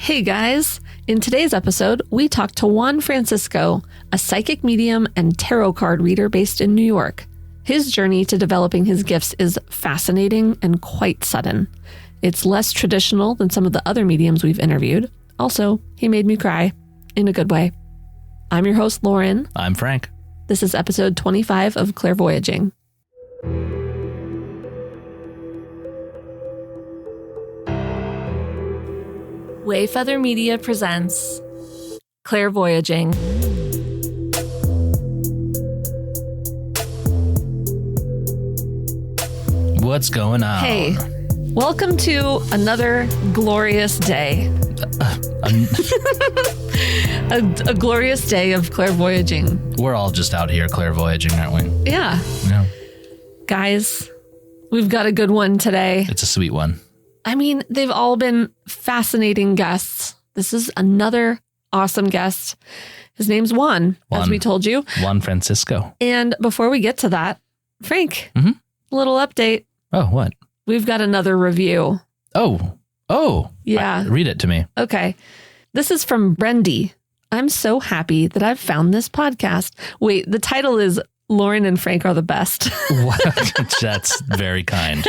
Hey guys! In today's episode, we talk to Juan Francisco, a psychic medium and tarot card reader based in New York. His journey to developing his gifts is fascinating and quite sudden. It's less traditional than some of the other mediums we've interviewed. Also, he made me cry in a good way. I'm your host, Lauren. I'm Frank. This is episode 25 of Clairvoyaging. Wayfeather Media presents Clairvoyaging. What's going on? Hey, welcome to another glorious day. A glorious day of clairvoyaging. We're all just out here clairvoyaging, aren't we? Yeah. Yeah. Guys, we've got a good one today. It's a sweet one. I mean, they've all been fascinating guests. This is another awesome guest. His name's Juan, as we told you. Juan Francisco. And before we get to that, Frank, a little update. Oh, what? We've got another review. Oh. Yeah. Read it to me. Okay. This is from Brendy. I'm so happy that I've found this podcast. Wait, the title is Lauren and Frank are the best. That's very kind.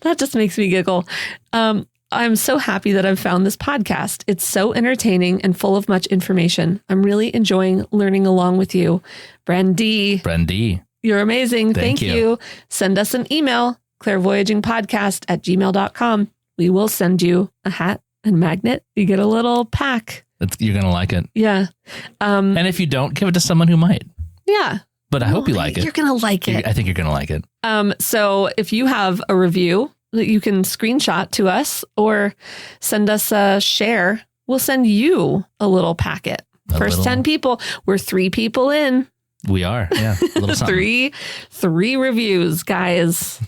That just makes me giggle. I'm so happy that I've found this podcast. It's so entertaining and full of much information. I'm really enjoying learning along with you. Brendy. You're amazing. Thank you. Send us an email, clairvoyagingpodcast@gmail.com. We will send you a hat and magnet. You get a little pack. You're going to like it. Yeah. And if you don't, give it to someone who might. Yeah. But I hope you like it. You're going to like it. I think you're going to like it. So if you have a review that you can screenshot to us or send us a share, we'll send you a little packet. First 10 people. We're 3 people in. We are. Yeah. A little something. Three reviews, guys.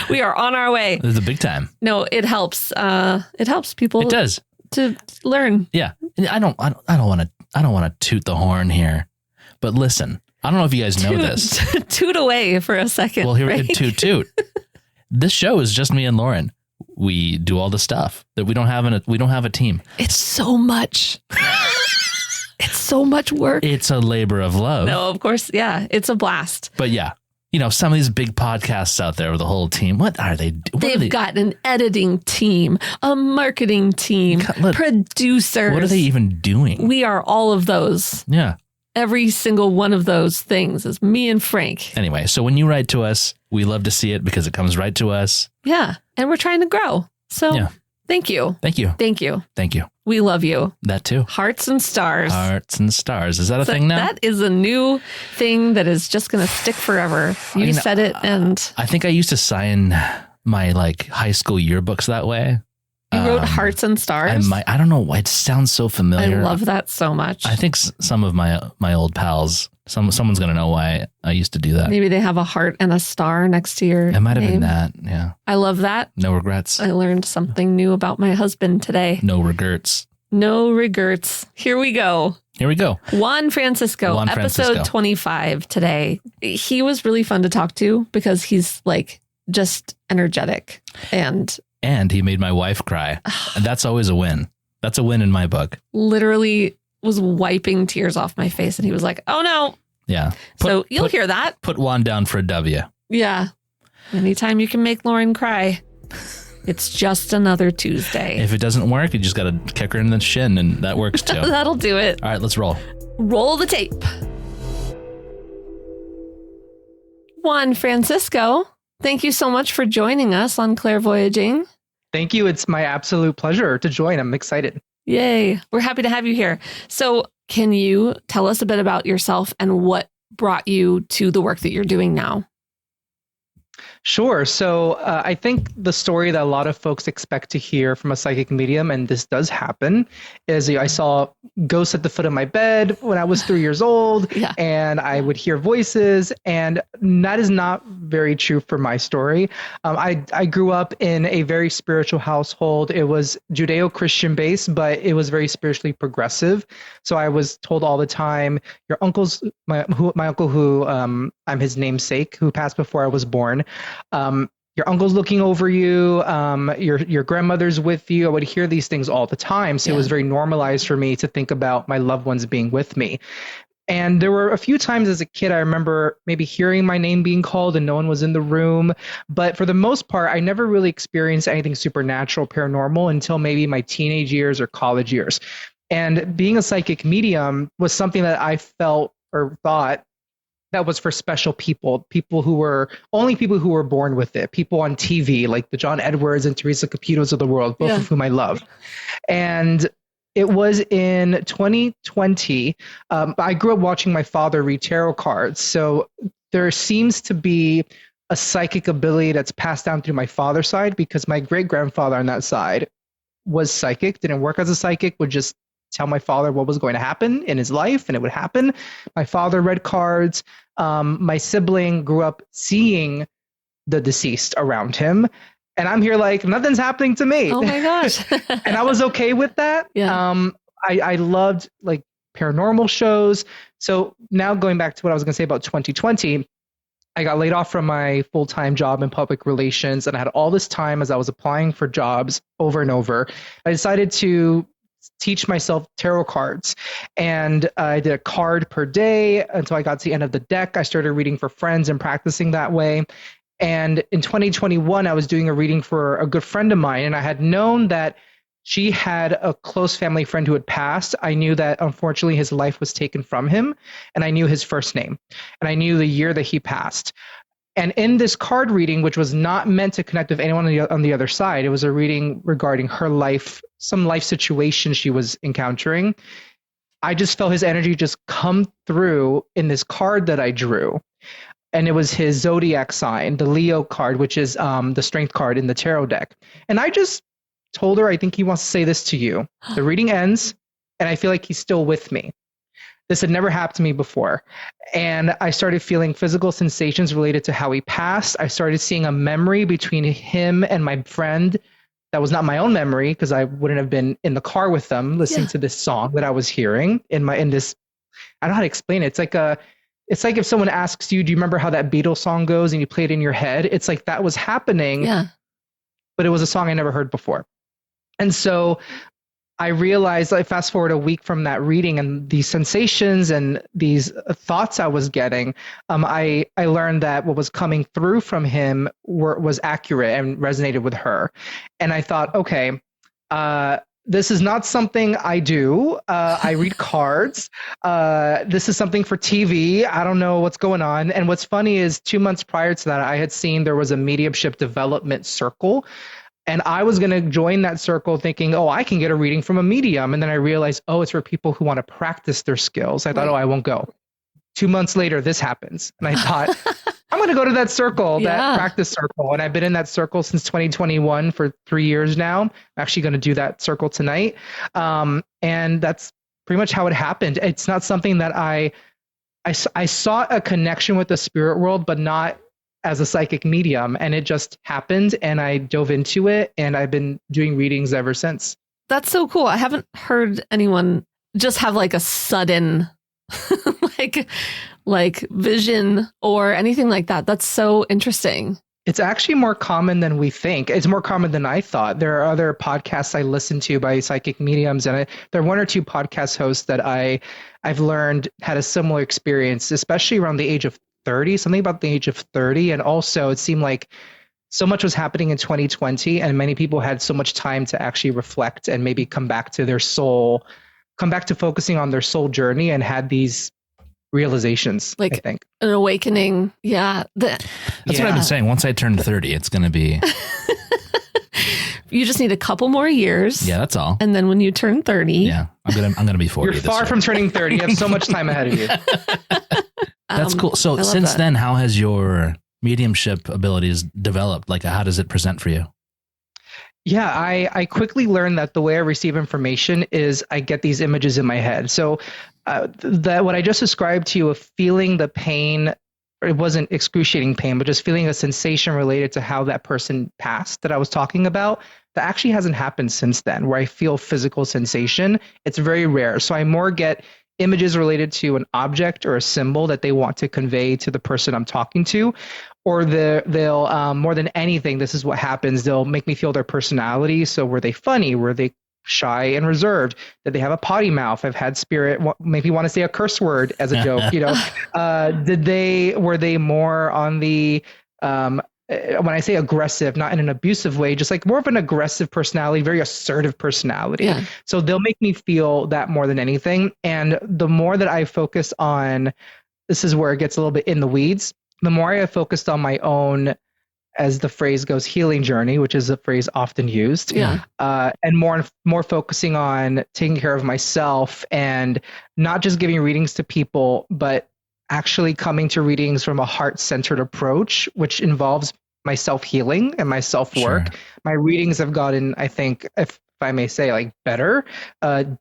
We are on our way. This is a big time. No, it helps. It helps people. It does. To learn. Yeah. I don't want to toot the horn here. But listen, I don't know if you guys know this. Toot away for a second. Well, here, right? toot. This show is just me and Lauren. We do all the stuff that we don't have a team. It's so much. It's so much work. It's a labor of love. No, of course. Yeah. It's a blast. But yeah, some of these big podcasts out there with the whole team, what are they doing? They've got an editing team, a marketing team, producers. What are they even doing? We are all of those. Yeah. Every single one of those things is me and Frank. Anyway, so when you write to us, we love to see it because it comes right to us. Yeah. And we're trying to grow. So Thank you. Thank you. Thank you. Thank you. We love you. That too. Hearts and stars. Hearts and stars. Is that a thing now? That is a new thing that is just going to stick forever. You said it, and I think I used to sign my high school yearbooks that way. You wrote hearts and stars? I don't know why it sounds so familiar. I love that so much. I think some of my old pals, someone's going to know why I used to do that. Maybe they have a heart and a star next to your It might have name. been that, yeah. I love that. No regrets. I learned something new about my husband today. No regrets. No regrets. Here we go. Juan Francisco, episode 25 today. He was really fun to talk to because he's just energetic and he made my wife cry. And that's always a win. That's a win in my book. Literally was wiping tears off my face and he was like, oh no. Yeah. So you'll hear that. Put Juan down for a W. Yeah. Anytime you can make Lauren cry, it's just another Tuesday. If it doesn't work, you just got to kick her in the shin and that works too. That'll do it. All right, let's roll. Roll the tape. Juan Francisco, thank you so much for joining us on Clairvoyaging. Thank you. It's my absolute pleasure to join. I'm excited. Yay. We're happy to have you here. So can you tell us a bit about yourself and what brought you to the work that you're doing now? Sure. So I think the story that a lot of folks expect to hear from a psychic medium, and this does happen, is I saw ghosts at the foot of my bed when I was 3 years old, and I would hear voices, and that is not very true for my story. I grew up in a very spiritual household. It was Judeo-Christian based, but it was very spiritually progressive. So I was told all the time, your uncle's, my uncle who I'm his namesake, who passed before I was born, your uncle's looking over you, your grandmother's with you. I would hear these things all the time. So it was very normalized for me to think about my loved ones being with me. And there were a few times as a kid, I remember maybe hearing my name being called and no one was in the room. But for the most part, I never really experienced anything supernatural, paranormal until maybe my teenage years or college years. And being a psychic medium was something that I felt or thought that was for special people, people who were born with it, people on TV, like the John Edwards and Teresa Caputos of the world, both of whom I love. And it was in 2020. I grew up watching my father read tarot cards. So there seems to be a psychic ability that's passed down through my father's side, because my great-grandfather on that side was psychic, didn't work as a psychic, would just tell my father what was going to happen in his life, and it would happen. My father read cards. My sibling grew up seeing the deceased around him. And I'm here like, nothing's happening to me. Oh my gosh. And I was okay with that. Yeah. I loved like paranormal shows. So now going back to what I was going to say about 2020, I got laid off from my full-time job in public relations, and I had all this time as I was applying for jobs over and over. I decided to teach myself tarot cards, and I did a card per day until I got to the end of the deck. I started reading for friends and practicing that way. And in 2021, I was doing a reading for a good friend of mine, and I had known that she had a close family friend who had passed. I knew that unfortunately his life was taken from him, and I knew his first name, and I knew the year that he passed. And in this card reading, which was not meant to connect with anyone on the other side, it was a reading regarding her life, some life situation she was encountering. I just felt his energy just come through in this card that I drew. And it was his zodiac sign, the Leo card, which is the strength card in the tarot deck. And I just told her, I think he wants to say this to you. The reading ends, and I feel like he's still with me. This had never happened to me before. And I started feeling physical sensations related to how he passed. I started seeing a memory between him and my friend that was not my own memory, because I wouldn't have been in the car with them listening to this song that I was hearing in this. I don't know how to explain it. It's like if someone asks you, do you remember how that Beatles song goes, and you play it in your head? It's like that was happening, but it was a song I never heard before. And so I realized, I fast forward a week from that reading, and these sensations and these thoughts I was getting, I learned that what was coming through from him was accurate and resonated with her. And I thought, okay, this is not something I do. I read cards. This is something for TV. I don't know what's going on. And what's funny is 2 months prior to that, I had seen there was a mediumship development circle. And I was going to join that circle thinking, oh, I can get a reading from a medium. And then I realized, oh, it's for people who want to practice their skills. I thought, oh, I won't go. 2 months later, this happens. And I thought, I'm going to go to that circle, that practice circle. And I've been in that circle since 2021 for 3 years now. I'm actually going to do that circle tonight. And that's pretty much how it happened. It's not something that I sought a connection with the spirit world, but not as a psychic medium. And it just happened, and I dove into it, and I've been doing readings ever since. That's so cool. I haven't heard anyone just have like a sudden like vision or anything like that. That's so interesting. It's actually more common than we think. It's more common than I thought. There are other podcasts I listen to by psychic mediums, and there are one or two podcast hosts that I've learned had a similar experience, especially around the age of 30, something about the age of 30. And also it seemed like so much was happening in 2020, and many people had so much time to actually reflect and maybe come back to their soul, come back to focusing on their soul journey, and had these realizations, like I think. An awakening. Yeah. That's what I've been saying. Once I turn 30, it's going to be... You just need a couple more years. Yeah, that's all. And then when you turn 30... Yeah, I'm gonna be 40. You're far from turning 30. You have so much time ahead of you. That's cool. So since then, how has your mediumship abilities developed? Like, how does it present for you? Yeah, I quickly learned that the way I receive information is I get these images in my head. So that what I just described to you of feeling the pain, it wasn't excruciating pain, but just feeling a sensation related to how that person passed that I was talking about, that actually hasn't happened since then, where I feel physical sensation. It's very rare. So I more get images related to an object or a symbol that they want to convey to the person I'm talking to, or they'll more than anything, this is what happens. They'll make me feel their personality. So were they funny? Were they shy and reserved? Did they have a potty mouth? I've had spirit make me want to say a curse word as a joke. Were they more on the when I say aggressive, not in an abusive way, just like more of an aggressive personality, very assertive personality. Yeah. So they'll make me feel that more than anything. And the more that I focus on, this is where it gets a little bit in the weeds, the more I have focused on my own, as the phrase goes, healing journey, which is a phrase often used. Yeah. And more focusing on taking care of myself and not just giving readings to people, but actually coming to readings from a heart-centered approach, which involves my self-healing and my self-work. Sure. My readings have gotten, I think, if I may say, like better,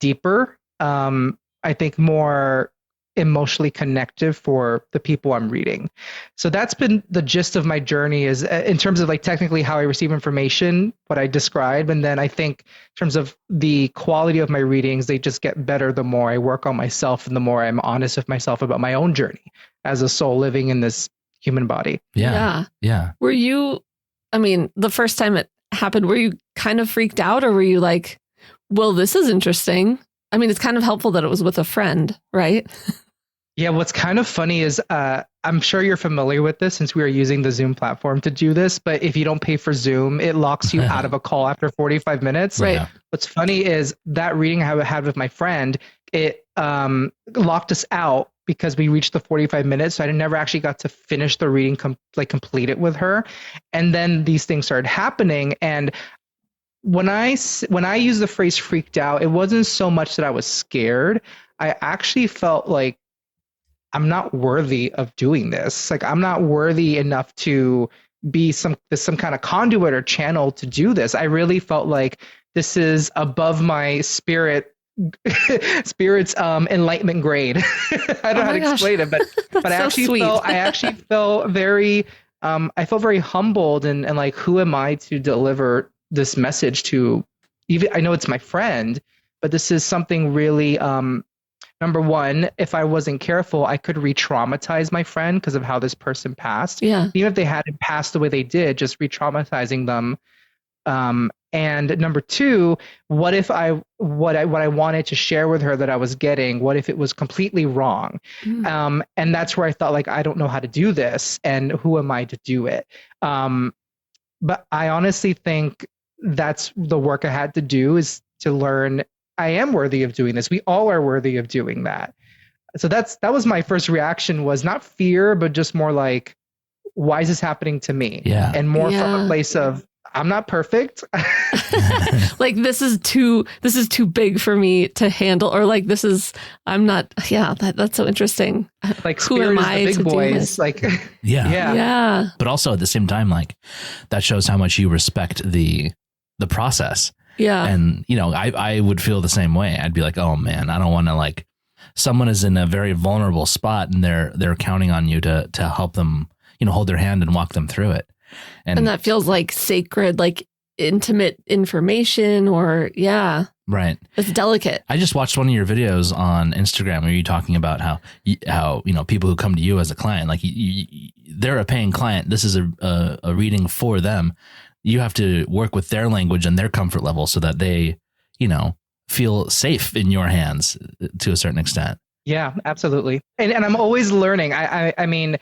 deeper, I think more emotionally connective for the people I'm reading. So that's been the gist of my journey, is in terms of like technically how I receive information, what I describe. And then I think in terms of the quality of my readings, they just get better the more I work on myself and the more I'm honest with myself about my own journey as a soul living in this human body. Yeah. Were you, I mean, the first time it happened, were you kind of freaked out, or were you like, well, this is interesting? I mean, it's kind of helpful that it was with a friend, right? Yeah, what's kind of funny is I'm sure you're familiar with this since we are using the Zoom platform to do this, but if you don't pay for Zoom, it locks you out of a call after 45 minutes. Right. Yeah. What's funny is that reading I had with my friend, it locked us out because we reached the 45 minutes. So I never actually got to finish the reading, complete it with her. And then these things started happening. And when I use the phrase freaked out, it wasn't so much that I was scared. I actually felt like I'm not worthy of doing this. Like, I'm not worthy enough to be some kind of conduit or channel to do this. I really felt like this is above my spirit's enlightenment grade. I don't know how to explain it, but I actually felt very I felt very humbled and like, who am I to deliver this message to? Even I know it's my friend, but this is something really number one, if I wasn't careful, I could re-traumatize my friend because of how this person passed. Yeah. Even if they hadn't passed the way they did, just re-traumatizing them. And number two, what if what I wanted to share with her that I was getting, what if it was completely wrong? And that's where I thought, like, I don't know how to do this, and who am I to do it? But I honestly think that's the work I had to do, is to learn I am worthy of doing this. We all are worthy of doing that. So that was my first reaction, was not fear, but just more like, why is this happening to me? Yeah. And more from a place of, I'm not perfect. Like, this is too big for me to handle, or like, I'm not. Yeah. That's so interesting. Like, who am I is the big to boys? do this? Like, Yeah. But also at the same time, like, that shows how much you respect the process. Yeah. And, I would feel the same way. I'd be like, oh man, I don't want to, like, someone is in a very vulnerable spot and they're counting on you to help them, hold their hand and walk them through it. And that feels like sacred, like intimate information, or right. It's delicate. I just watched one of your videos on Instagram where you're talking about how people who come to you as a client, like they're a paying client. This is a reading for them. You have to work with their language and their comfort level so that they, feel safe in your hands to a certain extent. Yeah, absolutely. And I'm always learning. I mean,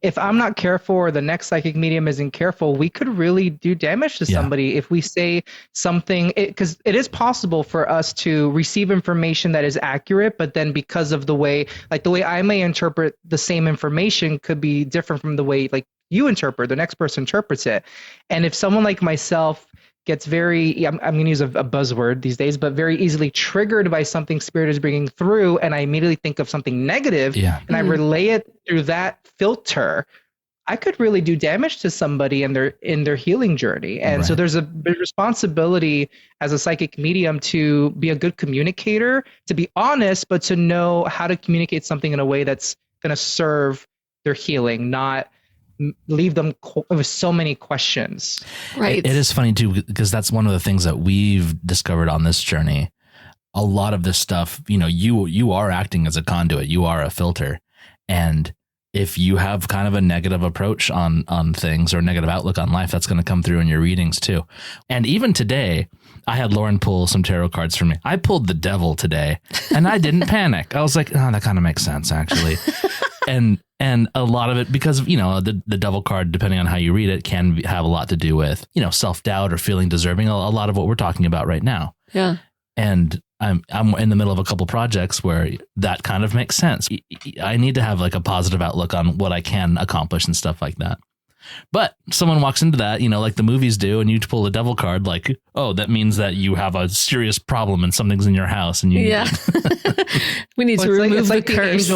if I'm not careful, or the next psychic medium isn't careful, we could really do damage to somebody if we say something, because it is possible for us to receive information that is accurate, but then because of the way I may interpret the same information could be different from the way like you interpret, the next person interprets it. And if someone like myself gets very, I'm going to use a buzzword these days, but very easily triggered by something spirit is bringing through, and I immediately think of something negative, and I relay it through that filter, I could really do damage to somebody in their healing journey. And so there's a big responsibility as a psychic medium to be a good communicator, to be honest, but to know how to communicate something in a way that's going to serve their healing, not leave them with so many questions. Right. It is funny too, because that's one of the things that we've discovered on this journey. A lot of this stuff, you are acting as a conduit, you are a filter, and if you have kind of a negative approach on things or negative outlook on life, that's going to come through in your readings too. And even today, I had Lauren pull some tarot cards for me. I pulled the devil today and I didn't panic. I was like, oh, that kind of makes sense actually. And a lot of it, because, the devil card, depending on how you read it, can have a lot to do with, self-doubt or feeling deserving, a lot of what we're talking about right now. Yeah. And I'm in the middle of a couple projects where that kind of makes sense. I need to have like a positive outlook on what I can accomplish and stuff like that. But someone walks into that, like the movies do, and you pull a devil card, like, oh, that means that you have a serious problem and something's in your house, and you we need to remove the curse.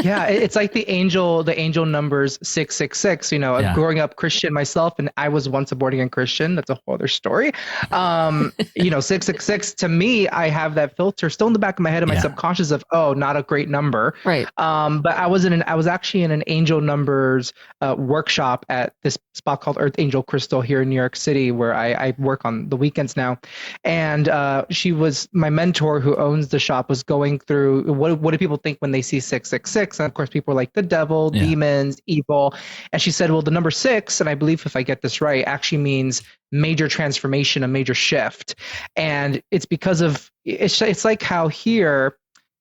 Yeah, it's like the angel numbers 666. Growing up Christian myself, and I was once a born again Christian. That's a whole other story. 666 to me, I have that filter still in the back of my head and my subconscious of, oh, not a great number. Right. But I was actually in an angel numbers workshop at this spot called Earth Angel Crystal here in New York City, where I work on the weekends now. And she was my mentor, who owns the shop, was going through what do people think when they see 666, and of course people are like the devil, demons, evil. And she said, well, the number 6, and I believe if I get this right, actually means major transformation, a major shift. And it's because of it's like how here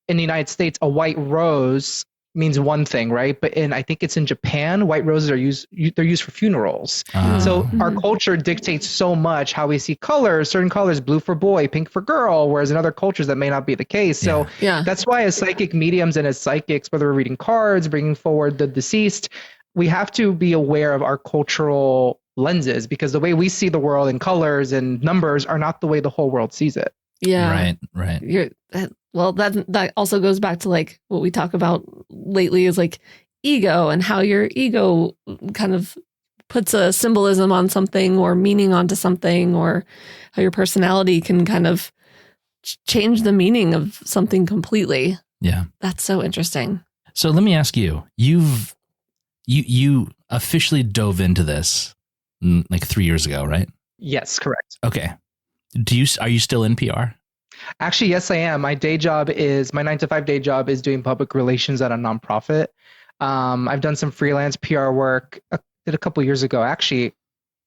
in the United States a white rose means one thing, right? But I think it's in Japan, white roses are used for funerals. So our culture dictates so much how we see colors, certain colors, blue for boy, pink for girl, whereas in other cultures that may not be the case. So that's why as psychic mediums and as psychics, whether we're reading cards, bringing forward the deceased, we have to be aware of our cultural lenses, because the way we see the world in colors and numbers are not the way the whole world sees it. Yeah. Right. Well, that also goes back to like what we talk about lately is like ego, and how your ego kind of puts a symbolism on something or meaning onto something, or how your personality can kind of change the meaning of something completely. Yeah. That's so interesting. So let me ask you, you officially dove into this like 3 years ago, right? Yes, correct. Okay. Are you still in PR? Actually, yes, I am. My 9-to-5 day job is doing public relations at a nonprofit. I've done some freelance PR work. Did a couple years ago. Actually,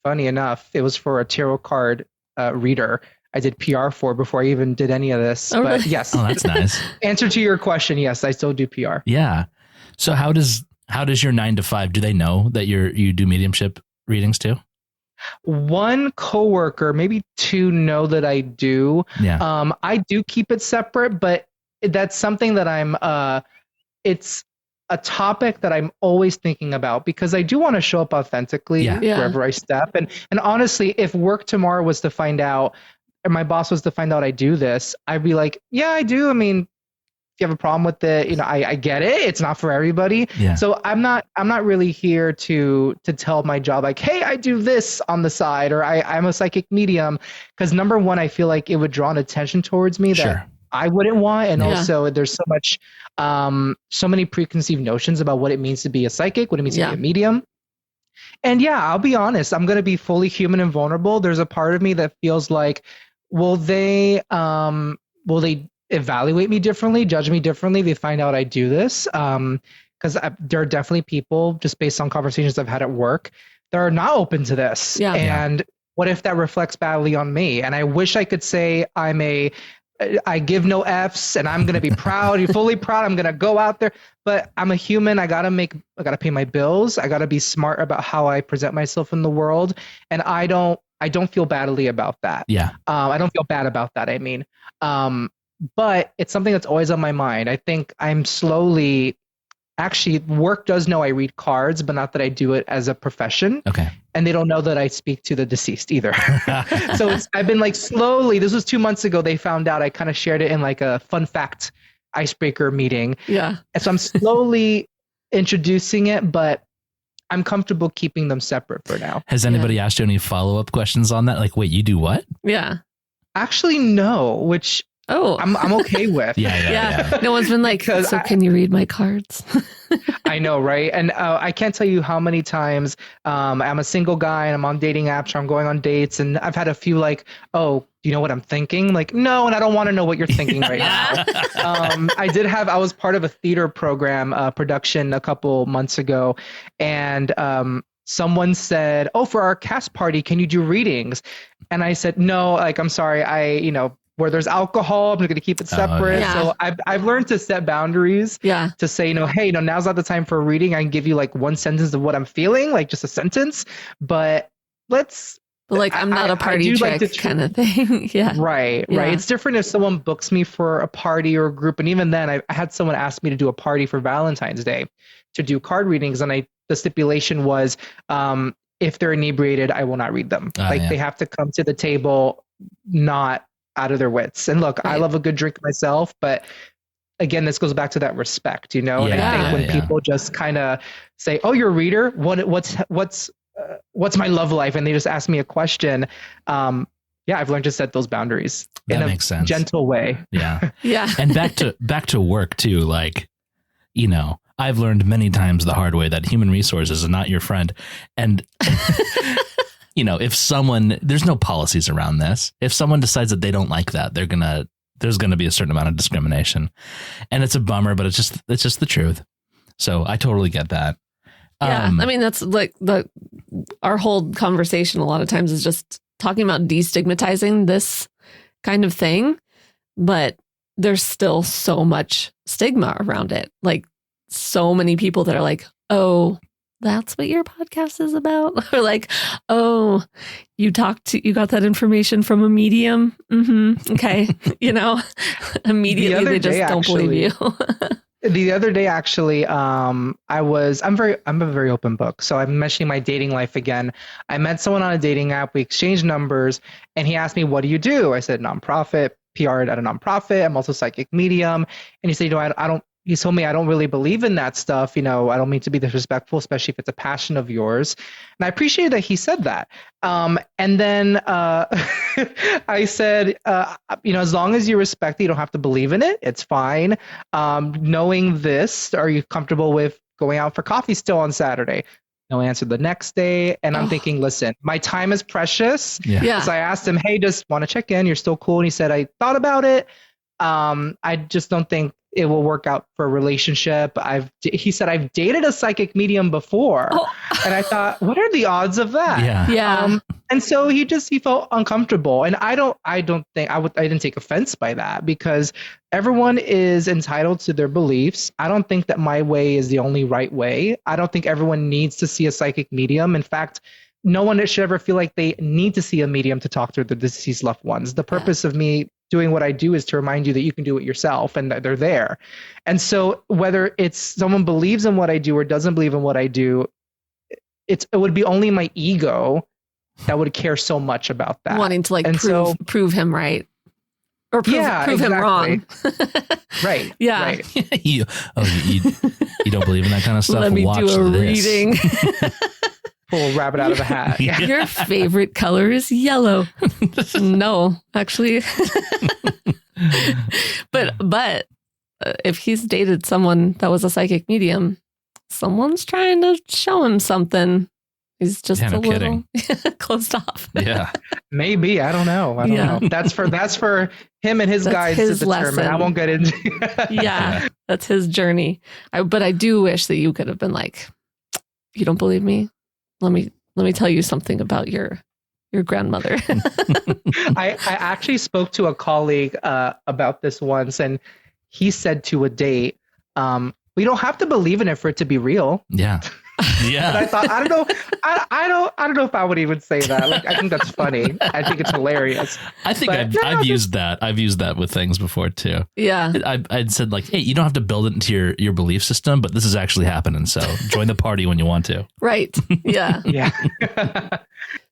funny enough, it was for a tarot card reader I did PR for before I even did any of this. Oh, but really? yes. Oh, that's nice. Answer to your question, yes, I still do PR. Yeah. So how does your 9-to-5, do they know that you do mediumship readings too? One coworker, maybe two, know that I do. Yeah. I do keep it separate, but that's something that it's a topic that I'm always thinking about, because I do want to show up authentically wherever I step. And honestly, if work tomorrow was to find out, or my boss was to find out I do this, I'd be like, yeah, I do. I mean, if you have a problem with it, I get it. It's not for everybody. Yeah. So I'm not really here to tell my job like, hey, I do this on the side, or I'm a psychic medium. Because number one, I feel like it would draw an attention towards me that I wouldn't want. And also there's so much, so many preconceived notions about what it means to be a psychic, what it means to be a medium. And I'll be honest, I'm going to be fully human and vulnerable. There's a part of me that feels like, will they evaluate me differently, judge me differently? They find out I do this. Because there are definitely people, just based on conversations I've had at work, that are not open to this. Yeah. And what if that reflects badly on me? And I wish I could say I give no Fs and I'm going to be proud, fully proud. I'm going to go out there, but I'm a human. I got to pay my bills. I got to be smart about how I present myself in the world. And I don't feel badly about that. Yeah. I don't feel bad about that. I mean, but it's something that's always on my mind. I think I'm slowly, actually, work does know I read cards, but not that I do it as a profession. Okay. And they don't know that I speak to the deceased either. So I've been like slowly, this was 2 months ago, they found out. I kind of shared it in like a fun fact icebreaker meeting. Yeah. And so I'm slowly introducing it, but I'm comfortable keeping them separate for now. Has anybody asked you any follow-up questions on that? Like, wait, you do what? Yeah. Actually, no, which I'm okay with. Yeah. No one's been like, so can you read my cards? I know, right? And I can't tell you how many times I'm a single guy and I'm on dating apps or I'm going on dates, and I've had a few like, oh, do you know what I'm thinking? Like, no, and I don't want to know what you're thinking right now. I was part of a theater program production a couple months ago, and someone said, oh, for our cast party, can you do readings? And I said, no, like, I'm sorry, where there's alcohol, I'm going to keep it separate. Yeah. So I've learned to set boundaries. Yeah. To say, hey, now's not the time for a reading. I can give you like one sentence of what I'm feeling, like just a sentence, but like, I'm not a party trick kind of thing. Yeah. Right. It's different if someone books me for a party or a group. And even then I had someone ask me to do a party for Valentine's Day to do card readings. And the stipulation was, if they're inebriated, I will not read them. They have to come to the table, not out of their wits. And look, I love a good drink myself, but again, this goes back to that respect, and I think when people just kind of say, oh, you're a reader, what's my love life? And they just ask me a question. I've learned to set those boundaries in a gentle way. Yeah. Yeah. And back to work too. Like, I've learned many times the hard way that human resources is not your friend. And if there's no policies around this. If someone decides that they don't like that, there's gonna be a certain amount of discrimination, and it's a bummer, but it's just the truth. So I totally get that. Yeah, I mean, that's like our whole conversation a lot of times is just talking about destigmatizing this kind of thing, but there's still so much stigma around it. Like, so many people that are like, oh, that's what your podcast is about? Or like, oh, you got that information from a medium? Mm-hmm. Okay. Immediately they just don't believe you. The other day, actually, I'm a very open book. So I'm mentioning my dating life again. I met someone on a dating app. We exchanged numbers, and he asked me, what do you do? I said, nonprofit, PR at a nonprofit. I'm also psychic medium. And he said, he told me I don't really believe in that stuff. I don't mean to be disrespectful, especially if it's a passion of yours. And I appreciate that he said that. And then I said, as long as you respect it, you don't have to believe in it. It's fine. Knowing this, are you comfortable with going out for coffee still on Saturday? No answer the next day. And I'm thinking, listen, my time is precious. Yeah. So I asked him, hey, just want to check in. You're still cool. And he said, I thought about it. I just don't think it will work out for a relationship. He said, I've dated a psychic medium before. And I thought, what are the odds of that? Yeah. And so he felt uncomfortable. And I didn't take offense by that, because everyone is entitled to their beliefs. I don't think that my way is the only right way. I don't think everyone needs to see a psychic medium. In fact, no one should ever feel like they need to see a medium to talk to their deceased loved ones. The purpose of me doing what I do is to remind you that you can do it yourself, and that they're there. And so whether it's someone believes in what I do or doesn't believe in what I do, it would be only my ego that would care so much about that. Wanting to prove him right. Or prove him wrong. Right. Yeah. Right. you don't believe in that kind of stuff? Let me Watch do a this. reading. Pull a rabbit out of a hat. Yeah. Your favorite color is yellow. No, actually. But if he's dated someone that was a psychic medium, someone's trying to show him something. He's just a little closed off. Yeah. Maybe. I don't know. I don't know. That's for him and his guides to determine. Lesson. I won't get into Yeah. That's his journey. But I do wish that you could have been like, you don't believe me? Let me tell you something about your grandmother. I actually spoke to a colleague about this once, and he said to a date, we don't have to believe in it for it to be real. Yeah. Yeah. And I thought, I don't know if I would even say that. Like, I think that's funny. I think it's hilarious. I think I've used that. I've used that with things before too. Yeah. I'd said like, hey, you don't have to build it into your belief system, but this is actually happening. So join the party when you want to. Right. Yeah. Yeah.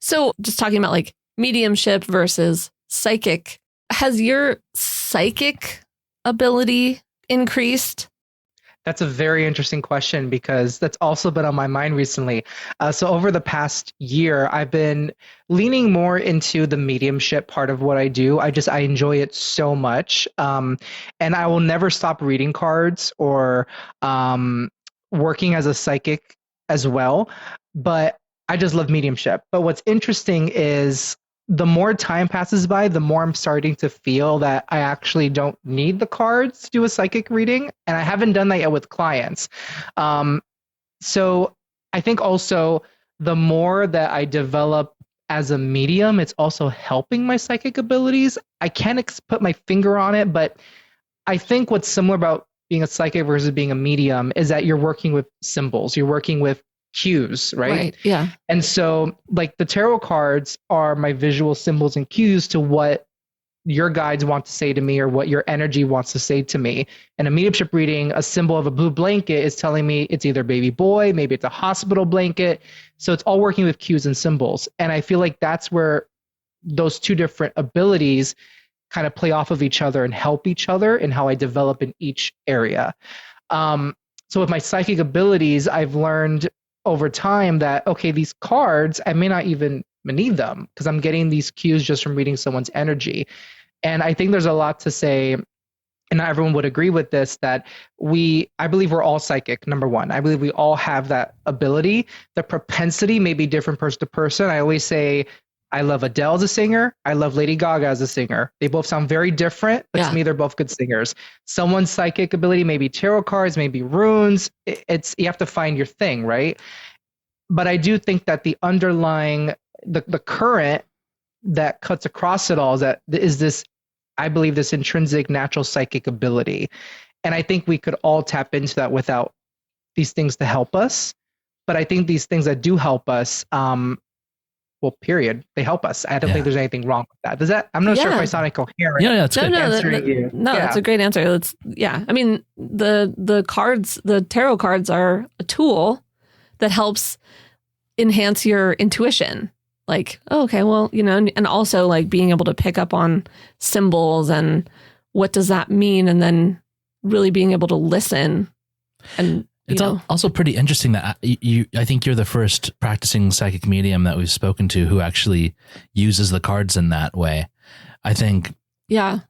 So just talking about like mediumship versus psychic, has your psychic ability increased? That's a very interesting question, because that's also been on my mind recently. So over the past year, I've been leaning more into the mediumship part of what I do. I enjoy it so much. And I will never stop reading cards or working as a psychic as well, but I just love mediumship. But what's interesting is the more time passes by, the more I'm starting to feel that I actually don't need the cards to do a psychic reading. And I haven't done that yet with clients. So I think also the more that I develop as a medium, it's also helping my psychic abilities. I can't put my finger on it, but I think what's similar about being a psychic versus being a medium is that you're working with symbols, you're working with cues, right? Yeah. And so like the tarot cards are my visual symbols and cues to what your guides want to say to me or what your energy wants to say to me. And a mediumship reading, a symbol of a blue blanket is telling me it's either baby boy, maybe it's a hospital blanket. So it's all working with cues and symbols. And I feel like that's where those two different abilities kind of play off of each other and help each other in how I develop in each area. So with my psychic abilities, I've learned over time that, okay, these cards, I may not even need them because I'm getting these cues just from reading someone's energy. And I think there's a lot to say, and not everyone would agree with this, that I believe we're all psychic, number one. I believe we all have that ability. The propensity may be different person to person. I always say, I love Adele as a singer. I love Lady Gaga as a singer. They both sound very different, but to me, they're both good singers. Someone's psychic ability may be tarot cards, maybe runes. You have to find your thing, right? But I do think that the underlying, the current that cuts across it all is this, I believe, this intrinsic natural psychic ability. And I think we could all tap into that without these things to help us. But I think these things that do help us, period, they help us. I don't think there's anything wrong with that. I'm not sure if I sound incoherent. Yeah, it's good. That's a great answer. I mean, the cards, the tarot cards are a tool that helps enhance your intuition. Like, okay, well, and also like being able to pick up on symbols and what does that mean? And then really being able to listen. And it's also pretty interesting that I think you're the first practicing psychic medium that we've spoken to who actually uses the cards in that way. I think. Yeah.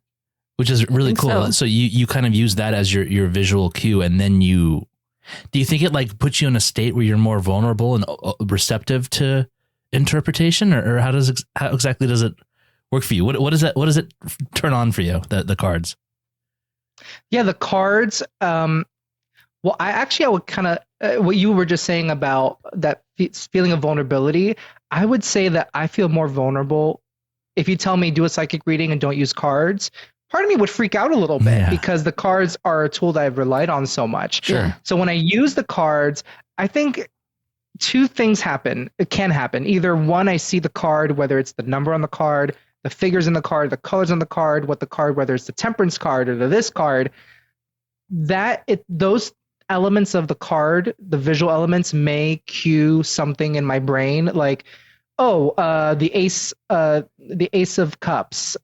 Which is really cool. So you kind of use that as your visual cue, and then do you think it like puts you in a state where you're more vulnerable and receptive to interpretation, or how exactly does it work for you? What does it turn on for you? The cards? Yeah, the cards. Well, I would kind of, what you were just saying about that feeling of vulnerability, I would say that I feel more vulnerable if you tell me do a psychic reading and don't use cards. Part of me would freak out a little bit because the cards are a tool that I've relied on so much. Sure. So when I use the cards, I think two things happen. It can happen. Either one, I see the card, whether it's the number on the card, the figures in the card, the colors on the card, whether it's the temperance card or this card, those elements of the card, the visual elements may cue something in my brain, like, the ace of cups.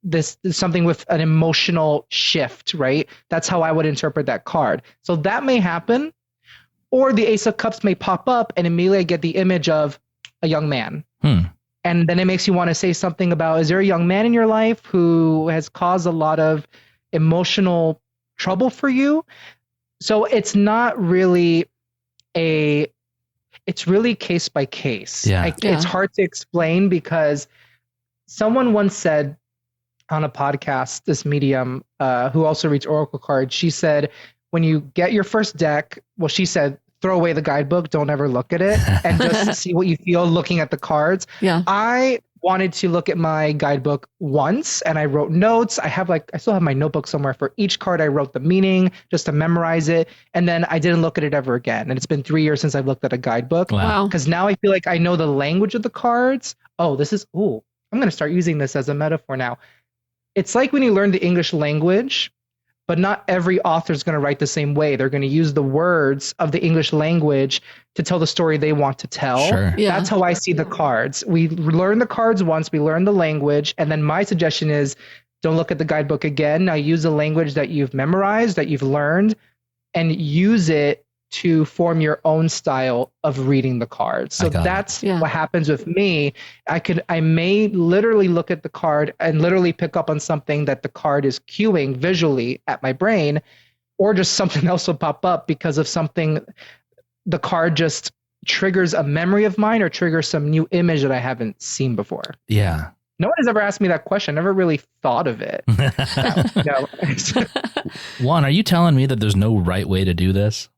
This is something with an emotional shift, right? That's how I would interpret that card. So that may happen, or the ace of cups may pop up, and immediately I get the image of a young man. And then it makes you want to say something about, is there a young man in your life who has caused a lot of emotional trouble for you? So it's not really it's really case by case. It's hard to explain because someone once said on a podcast, this medium who also reads oracle cards, she said, when you get your first deck, well, she said, throw away the guidebook, don't ever look at it, and just see what you feel looking at the cards. I wanted to look at my guidebook once, and I wrote notes. I still have my notebook somewhere. For each card, I wrote the meaning just to memorize it, and then I didn't look at it ever again. And it's been 3 years since I've looked at a guidebook. Wow. Because now I feel like I know the language of the cards. I'm going to start using this as a metaphor now. It's like when you learn the English language, but not every author is going to write the same way. They're going to use the words of the English language to tell the story they want to tell. Sure. That's how I see the cards. We learn the cards once, we learn the language, and then my suggestion is don't look at the guidebook again. Now use the language that you've memorized, that you've learned, and use it to form your own style of reading the cards. So that's what happens with me. I may literally look at the card and literally pick up on something that the card is cueing visually at my brain. or just something else will pop up because of something. The card just triggers a memory of mine or triggers some new image that I haven't seen before. Yeah. No one has ever asked me that question. I never really thought of it. No. Juan, are you telling me that there's no right way to do this?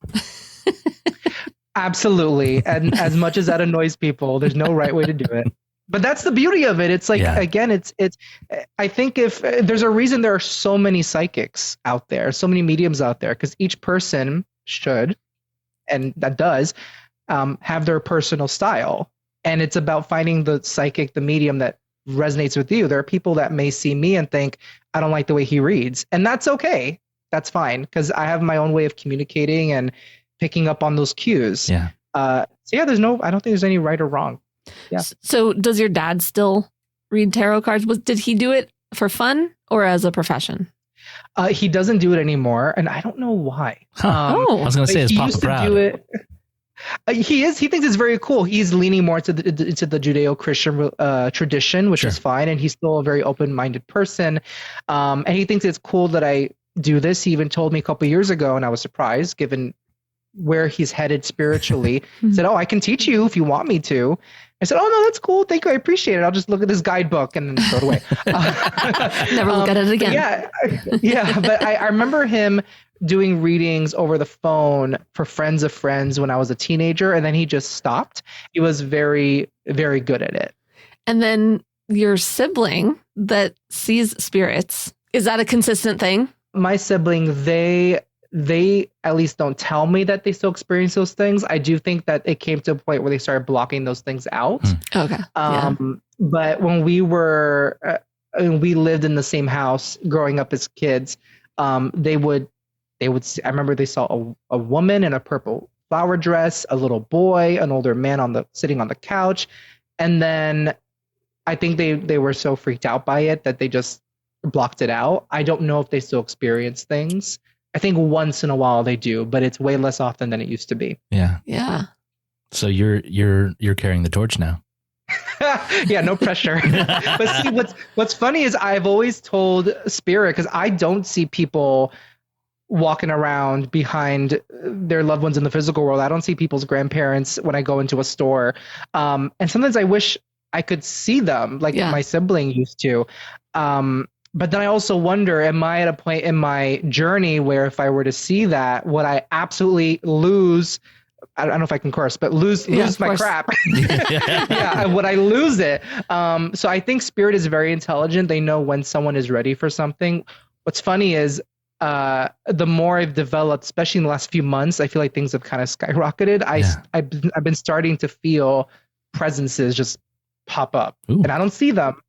Absolutely. And as much as that annoys people, there's no right way to do it. But that's the beauty of it. It's like, again, it's, I think if there's a reason there are so many psychics out there, so many mediums out there, because each person should, and that does, have their personal style. And it's about finding the psychic, the medium that resonates with you. There are people that may see me and think, I don't like the way he reads. And that's okay. That's fine. Because I have my own way of communicating and picking up on those cues. Yeah. So yeah, I don't think there's any right or wrong. Yeah. So does your dad still read tarot cards? Did he do it for fun or as a profession? He doesn't do it anymore, and I don't know why. I was going to say, is Papa proud? He is. He thinks it's very cool. He's leaning more into the Judeo-Christian tradition, which is fine, and he's still a very open-minded person. And he thinks it's cool that I do this. He even told me a couple of years ago, and I was surprised, given where he's headed spiritually. He said, "Oh, I can teach you if you want me to." I said, "Oh no, that's cool. Thank you. I appreciate it. I'll just look at this guidebook and then throw it away." Never look at it again. Yeah. But I remember him doing readings over the phone for friends of friends when I was a teenager, and then he just stopped. He was very, very good at it. And then your sibling that sees spirits, is that a consistent thing? My sibling, they at least don't tell me that they still experience those things. I do think that it came to a point where they started blocking those things out. Okay. But when we lived in the same house growing up as kids, they would see, I remember they saw a woman in a purple flower dress, a little boy, an older man sitting on the couch. And then I think they were so freaked out by it that they just blocked it out. I don't know if they still experience things. I think once in a while they do, but it's way less often than it used to be. Yeah. Yeah. So you're carrying the torch now. Yeah, no pressure. But see, what's funny is I've always told Spirit, because I don't see people walking around behind their loved ones in the physical world. I don't see people's grandparents when I go into a store. And sometimes I wish I could see them like my sibling used to. But then I also wonder, am I at a point in my journey where if I were to see that, would I absolutely lose? I don't know if I can curse, but lose my crap. Yeah, would I lose it? So I think Spirit is very intelligent. They know when someone is ready for something. What's funny is the more I've developed, especially in the last few months, I feel like things have kind of skyrocketed. I've been starting to feel presences just pop up. Ooh. And I don't see them.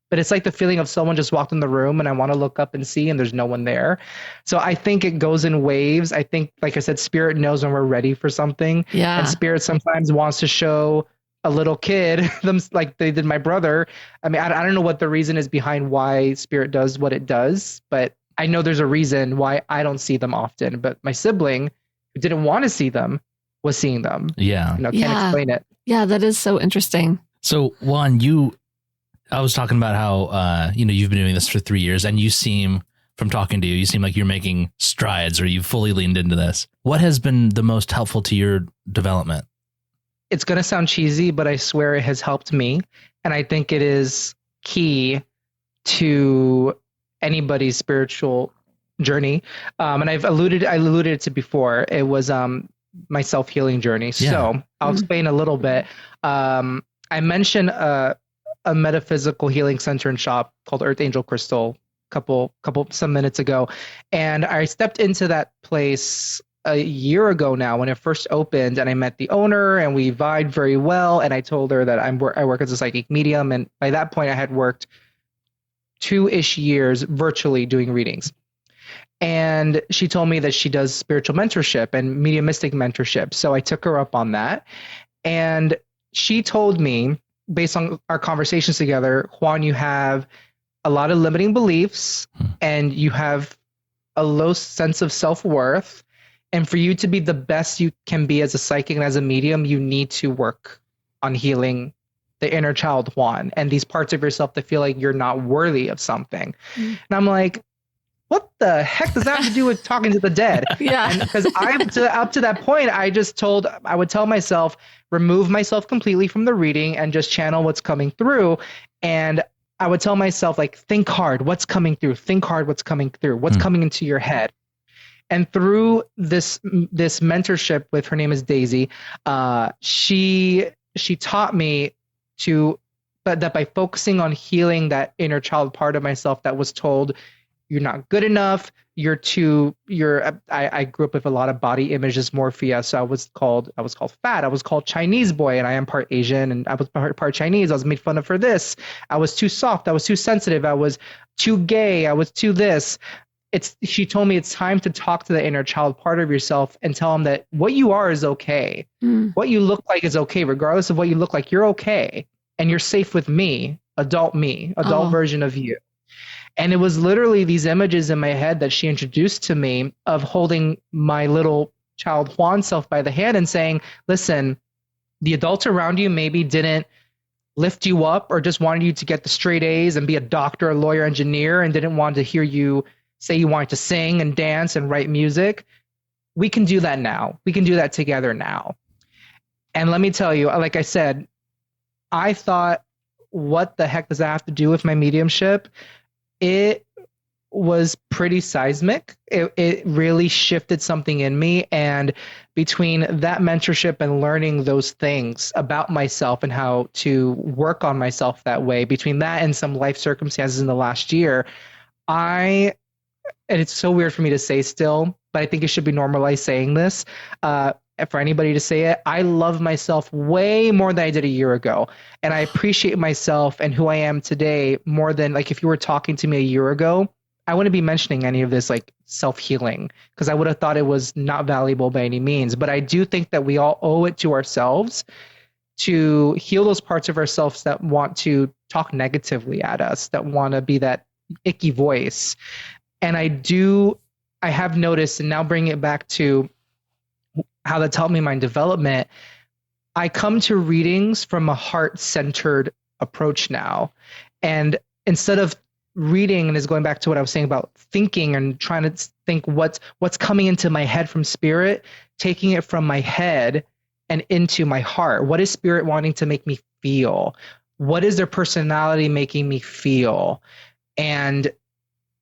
But it's like the feeling of someone just walked in the room and I want to look up and see and there's no one there. So I think it goes in waves. I think, like I said, Spirit knows when we're ready for something. Yeah. And Spirit sometimes wants to show a little kid them like they did my brother. I mean, I don't know what the reason is behind why Spirit does what it does, but I know there's a reason why I don't see them often. But my sibling, who didn't want to see them, was seeing them. Yeah. Can't explain it. Yeah, that is so interesting. So Juan, I was talking about how, you've been doing this for 3 years and you seem, from talking to you seem like you're making strides or you've fully leaned into this. What has been the most helpful to your development? It's going to sound cheesy, but I swear it has helped me. And I think it is key to anybody's spiritual journey. And I alluded to before, it was my self-healing journey. Yeah. So I'll explain a little bit. I mentioned a metaphysical healing center and shop called Earth Angel Crystal some minutes ago. And I stepped into that place a year ago now when it first opened, and I met the owner and we vibed very well. And I told her that I work as a psychic medium. And by that point I had worked 2-ish years virtually doing readings. And she told me that she does spiritual mentorship and mediumistic mentorship. So I took her up on that. And she told me, based on our conversations together, Juan, you have a lot of limiting beliefs and you have a low sense of self-worth. And for you to be the best you can be as a psychic and as a medium, you need to work on healing the inner child, Juan, and these parts of yourself that feel like you're not worthy of something. And I'm like, what the heck does that have to do with talking to the dead? Yeah. And because up to that point, I would tell myself, remove myself completely from the reading and just channel what's coming through. And I would tell myself, like, think hard, what's coming through, think hard, what's coming through, what's coming into your head. And through this mentorship with, her name is Daisy, she taught me that by focusing on healing that inner child part of myself that was told, you're not good enough, I grew up with a lot of body image dysmorphia, so I was called fat, I was called Chinese boy, and I am part Asian and I was part Chinese. I was made fun of for this. I was too soft, I was too sensitive, I was too gay, I was too this. She told me it's time to talk to the inner child part of yourself and tell them that what you are is okay. What you look like is okay. Regardless of what you look like, you're okay. And you're safe with me, adult version of you. And it was literally these images in my head that she introduced to me of holding my little child Juan self by the hand and saying, listen, the adults around you maybe didn't lift you up or just wanted you to get the straight A's and be a doctor, a lawyer, engineer, and didn't want to hear you say you wanted to sing and dance and write music. We can do that now. We can do that together now. And let me tell you, like I said, I thought, what the heck does that have to do with my mediumship? It was pretty seismic. It really shifted something in me. And between that mentorship and learning those things about myself and how to work on myself that way, between that and some life circumstances in the last year, and it's so weird for me to say still, but I think it should be normalized saying this, for anybody to say it, I love myself way more than I did a year ago. And I appreciate myself and who I am today more than, like, if you were talking to me a year ago, I wouldn't be mentioning any of this, like, self-healing, because I would have thought it was not valuable by any means. But I do think that we all owe it to ourselves to heal those parts of ourselves that want to talk negatively at us, that want to be that icky voice. And I have noticed, and now bringing it back to how that's helped me in my development, I come to readings from a heart-centered approach now. And instead of reading, and is going back to what I was saying about thinking and trying to think what's coming into my head from spirit, taking it from my head and into my heart. What is spirit wanting to make me feel? What is their personality making me feel? And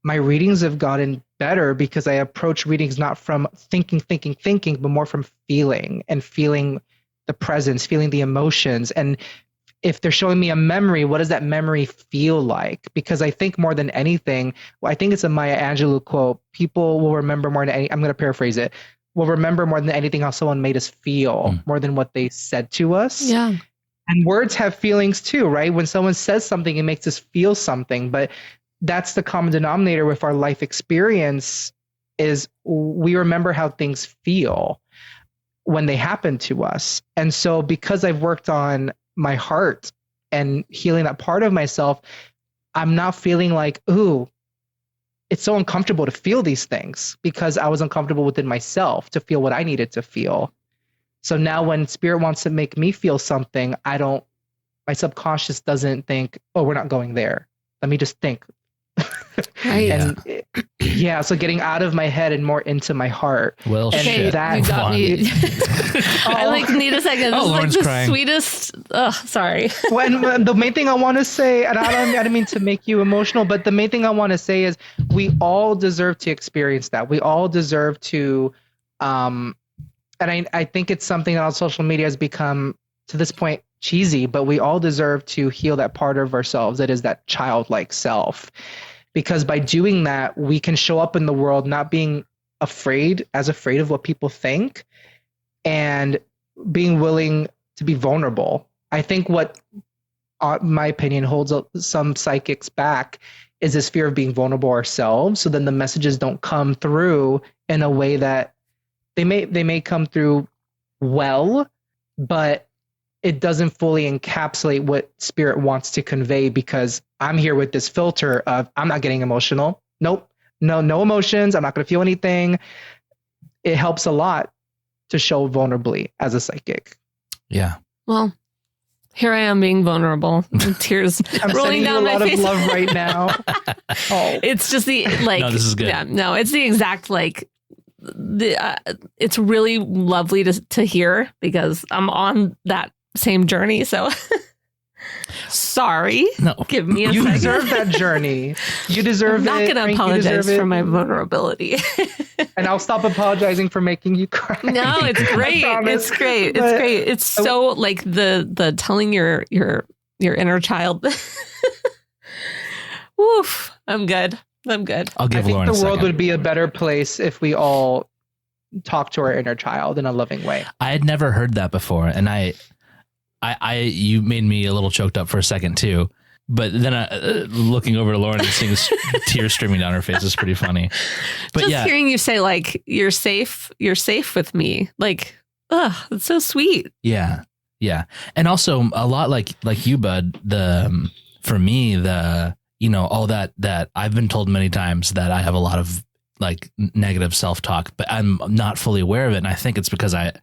my readings have gotten better because I approach readings not from thinking, but more from feeling the presence, feeling the emotions. And if they're showing me a memory, what does that memory feel like? Because I think more than anything, I think it's a Maya Angelou quote, people will remember more than I'm going to paraphrase it, will remember more than anything how someone made us feel, more than what they said to us. Yeah. And words have feelings too, right? When someone says something, it makes us feel something. But that's the common denominator with our life experience, is we remember how things feel when they happen to us. And so because I've worked on my heart and healing that part of myself, I'm not feeling like, ooh, it's so uncomfortable to feel these things, because I was uncomfortable within myself to feel what I needed to feel. So now when spirit wants to make me feel something, my subconscious doesn't think, oh, we're not going there. Let me just think. Right. And yeah, so getting out of my head and more into my heart. Well, and shit. that you got me. I need a second. This is Lauren's like the crying. Sweetest. Sorry. When the main thing I want to say, and I don't mean to make you emotional, but the main thing I want to say is we all deserve to experience that. We all deserve to, and I think it's something that on social media has become, to this point, cheesy, but we all deserve to heal that part of ourselves that is that childlike self. Because by doing that, we can show up in the world not being afraid of what people think, and being willing to be vulnerable. I think what, my opinion, holds some psychics back is this fear of being vulnerable ourselves. So then the messages don't come through in a way that they may come through well, but it doesn't fully encapsulate what spirit wants to convey, because I'm here with this filter of, I'm not getting emotional. Nope. No emotions. I'm not going to feel anything. It helps a lot to show vulnerably as a psychic. Yeah. Well, Here I am being vulnerable. Tears I'm rolling sending you a down my lot of face. love right now. Oh, It's just the like. No, this is good. Yeah, no, it's the exact like. It's really lovely to hear because I'm on that same journey. So sorry. No. Give me a you second. deserve that journey. You deserve I'm not it. going to Frank, you apologize deserve for it. my vulnerability. And I'll stop apologizing for making you cry. No, it's great. promise. It's great. It's But- great. It's so like the telling your inner child. Woof. I'm good. I'll I give think Lauren the a world second. would be a better place if we all talk to our inner child in a loving way. I had never heard that before, and I you made me a little choked up for a second too. But then looking over to Lauren and seeing tears streaming down her face is pretty funny. But Just yeah, hearing you say like you're safe with me. Like, it's so sweet. yeah, and also a lot like you, Bud. For me, all that I've been told many times that I have a lot of like negative self-talk, but I'm not fully aware of it, and I think it's because I.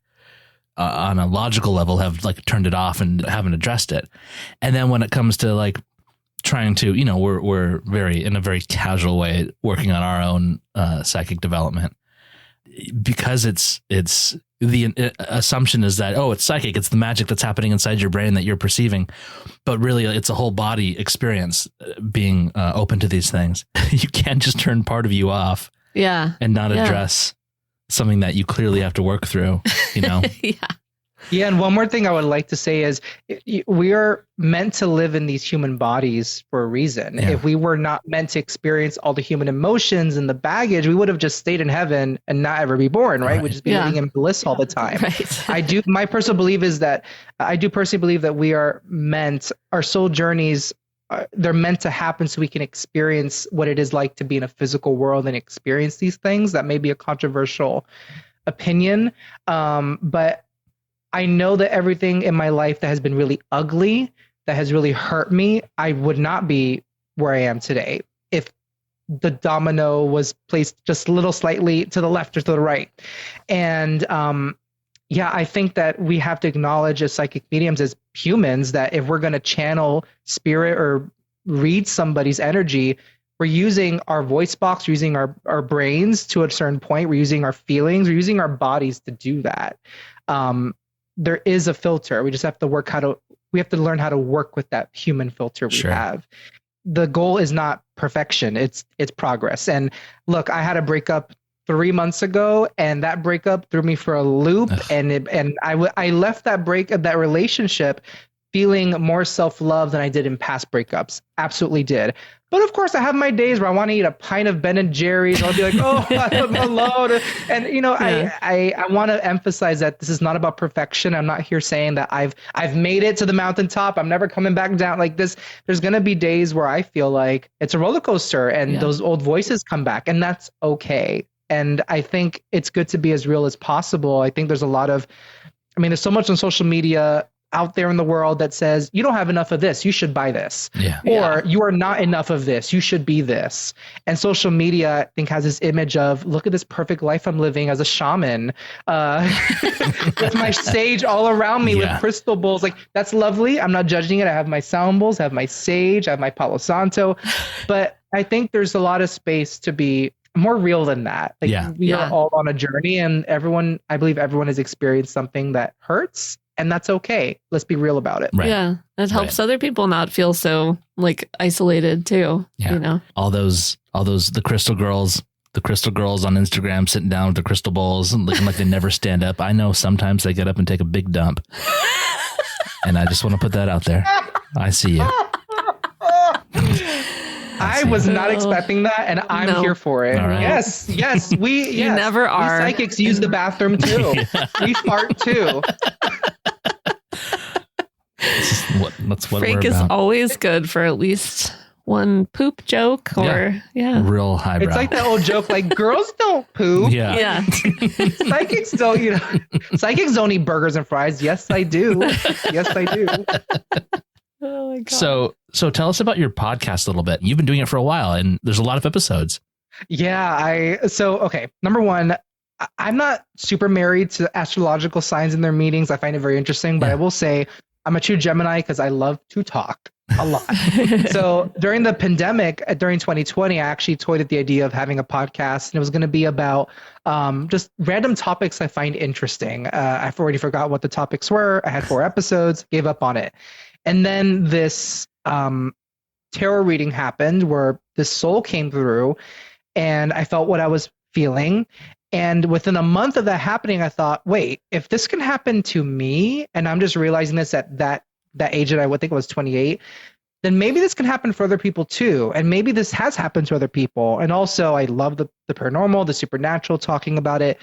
On a logical level have like turned it off and haven't addressed it. And then when it comes to like trying to, we're in a very casual way working on our own psychic development, because it's the assumption is that, it's psychic. It's the magic that's happening inside your brain that you're perceiving. But really it's a whole body experience being open to these things. You can't just turn part of you off Yeah. and not Yeah. address something that you clearly have to work through, Yeah. Yeah, and one more thing I would like to say is we are meant to live in these human bodies for a reason. Yeah. If we were not meant to experience all the human emotions and the baggage, we would have just stayed in heaven and not ever be born, right? Right. We'd just be Yeah. living in bliss all the time. Right. My personal belief is that I do personally believe that we are meant, our soul journeys, they're meant to happen so we can experience what it is like to be in a physical world and experience these things. That may be a controversial opinion, but I know that everything in my life that has been really ugly, that has really hurt me, I would not be where I am today if the domino was placed just a little slightly to the left or to the right. And I think that we have to acknowledge as psychic mediums, as humans, that if we're going to channel spirit or read somebody's energy, we're using our voice box, we're using our brains to a certain point, we're using our feelings, we're using our bodies to do that. There is a filter. We just have to learn how to work with that human filter we Sure. have. The goal is not perfection. It's progress. And look, I had a breakup 3 months ago, and that breakup threw me for a loop. Ugh. And I left that relationship feeling more self-love than I did in past breakups. Absolutely did. But of course, I have my days where I want to eat a pint of Ben & Jerry's. I'll be like, I'm alone. And Yeah. I want to emphasize that this is not about perfection. I'm not here saying that I've made it to the mountaintop. I'm never coming back down like this. There's going to be days where I feel like it's a roller coaster and those old voices come back, and that's okay. And I think it's good to be as real as possible. I think there's there's so much on social media out there in the world that says, you don't have enough of this, you should buy this. Yeah. Or you are not enough of this, you should be this. And social media, I think, has this image of, look at this perfect life I'm living as a shaman, with my sage all around me with crystal bowls. Like, that's lovely. I'm not judging it. I have my sound bowls, I have my sage, I have my Palo Santo. But I think there's a lot of space to be more real than that. Like, we are all on a journey, and I believe everyone has experienced something that hurts. And that's okay. Let's be real about it. Right. Yeah. It helps other people not feel so like isolated too. Yeah. All those the crystal girls on Instagram sitting down with the crystal bowls and looking like they never stand up. I know sometimes they get up and take a big dump. And I just want to put that out there. I see you. I was not expecting that, and I'm here for it. All right. Yes. You never are. We psychics use the bathroom too. We fart too. That's what Frank we're is about. always good for at least one poop joke or Real highbrow. It's like that old joke, like, girls don't poop. Yeah. Psychics don't, psychics don't eat burgers and fries. Yes, I do. Yes, I do. Oh my God. So tell us about your podcast a little bit. You've been doing it for a while, and there's a lot of episodes. Yeah. Okay. Number one, I'm not super married to astrological signs in their meetings. I find it very interesting, but I will say I'm a true Gemini because I love to talk a lot. So during the pandemic, during 2020, I actually toyed with the idea of having a podcast, and it was going to be about just random topics I find interesting. I've already forgot what the topics were. I had 4 episodes, gave up on it. And then this tarot reading happened where this soul came through, and I felt what I was feeling. And within a month of that happening, I thought, wait, if this can happen to me, and I'm just realizing this at that age that I would think was 28, then maybe this can happen for other people too. And maybe this has happened to other people. And also, I love the paranormal, the supernatural, talking about it.